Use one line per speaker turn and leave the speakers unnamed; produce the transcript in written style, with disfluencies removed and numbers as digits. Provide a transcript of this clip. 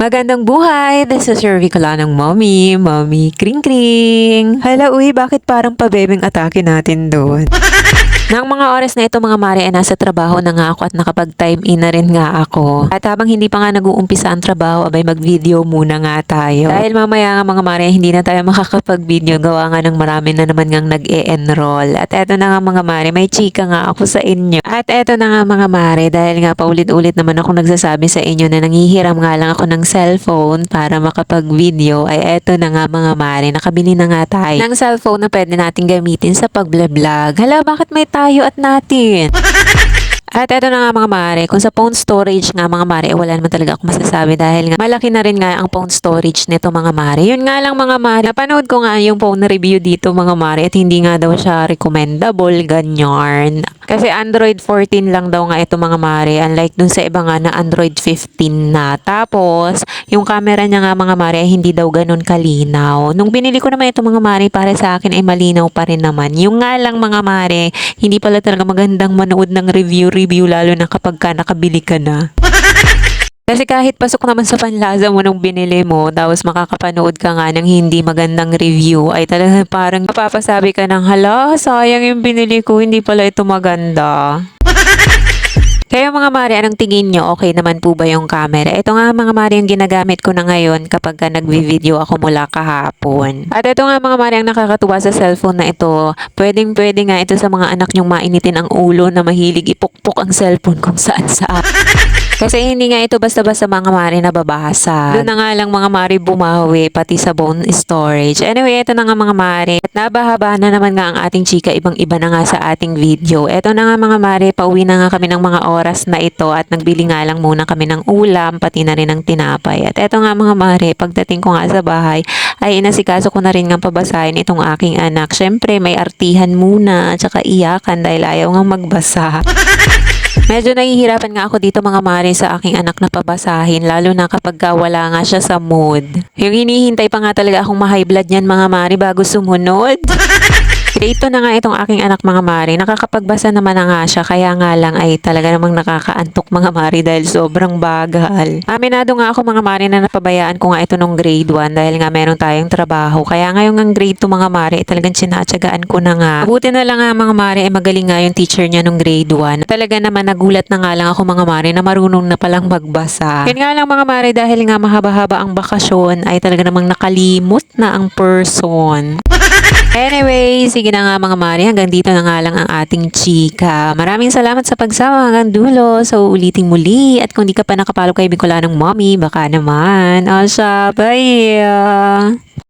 Magandang buhay! This is your Bicolanong mommy, Mommy Kring Kring. Hala, uy, bakit parang pabebeng atake natin doon? Nang mga oras na ito mga mare ay nasa trabaho na nga ako at nakapag-time in na rin nga ako. At habang hindi pa nga nag-uumpisa ang trabaho, abay mag-video muna nga tayo. Dahil mamaya nga mga mare, hindi na tayo makakapag-video. Gawa nga ng marami na naman ngang nag-e-enroll. At eto na nga mga mare, may chika nga ako sa inyo. At eto na nga mga mare, dahil nga paulit-ulit naman ako nagsasabi sa inyo na nanghihiram nga lang ako ng cellphone para makapag-video, ay eto na nga mga mare, nakabili na nga tayo ng cellphone na pwede natin gamitin sa pag-vlog. Hala, bakit may tayo at natin? At eto na nga mga mare, kung sa phone storage nga mga mare, wala naman talaga ako masasabi dahil nga malaki na rin nga ang phone storage nito mga mare. Yun nga lang mga mare, napanood ko nga yung phone review dito mga mare at hindi nga daw siya recommendable, ganyan. Kasi Android 14 lang daw nga ito mga mare, unlike dun sa iba nga na Android 15 na. Tapos, yung camera niya nga mga mare ay hindi daw ganun kalinaw. Nung binili ko naman ito mga mare, para sa akin ay malinaw pa rin naman. Yung nga lang mga mare, hindi pala talaga magandang manood ng review lalo na kapag ka nakabili ka na. Kasi kahit pasok naman sa panlasa mo nung binili mo, tapos makakapanood ka nga ng hindi magandang review, ay talaga parang mapapasabi ka ng, hala, sayang yung binili ko, hindi pala ito maganda. Kaya mga mare, anong tingin nyo? Okay naman po ba yung camera? Ito nga mga mare yung ginagamit ko na ngayon kapag ka nagvi-video ako mula kahapon. At ito nga mga mare ang nakakatuwa sa cellphone na ito. Pwedeng-pwede nga ito sa mga anak nyong mainitin ang ulo na mahilig ipukpok ang cellphone kung saan-saan. Kasi hindi nga ito basta-basta mga mare nababasa. Doon na nga lang mga mare bumawi pati sa bone storage. Anyway, ito na nga mga mare. At nabahaba na naman nga ang ating chika, ibang-iba na nga sa ating video. Ito na nga mga mare, pauwi na nga kami ng mga oras na ito at nagbili nga lang muna kami ng ulam, pati na rin ng tinapay. At ito nga mga mare, pagdating ko nga sa bahay, ay inasikaso ko na rin nga pabasahin itong aking anak. Syempre, may artihan muna at saka iyakan dahil ayaw nga magbasa. Medyo nahihirapan nga ako dito mga mare sa aking anak na pabasahin, lalo na kapag wala nga siya sa mood. Yung hinihintay pa nga talaga akong ma-high blood niyan mga mare bago sumunod. Ito na nga itong aking anak mga mare, nakakapagbasa naman na nga siya, kaya nga lang ay talaga namang nakakaantok mga mare dahil sobrang bagal. Aminado nga ako mga mare na napabayaan ko nga ito nung grade 1 dahil nga meron tayong trabaho, kaya ngayon ng grade 2 mga mare talagang sinatsagaan ko na nga. Mabuti na lang nga mga mare ay magaling nga yung teacher niya nung grade 1. Talaga naman nagulat na nga lang ako mga mare na marunong na palang magbasa. Yun nga lang mga mare, dahil nga mahaba-haba ang bakasyon ay talaga namang nakalimot na ang person. Anyway, sige na nga mga mare, hanggang dito na nga lang ang ating chika. Maraming salamat sa pagsama hanggang dulo. So, ulitin muli. At kung di ka pa nakapalo kay Bicolanong mommy, baka naman. O siya, bye!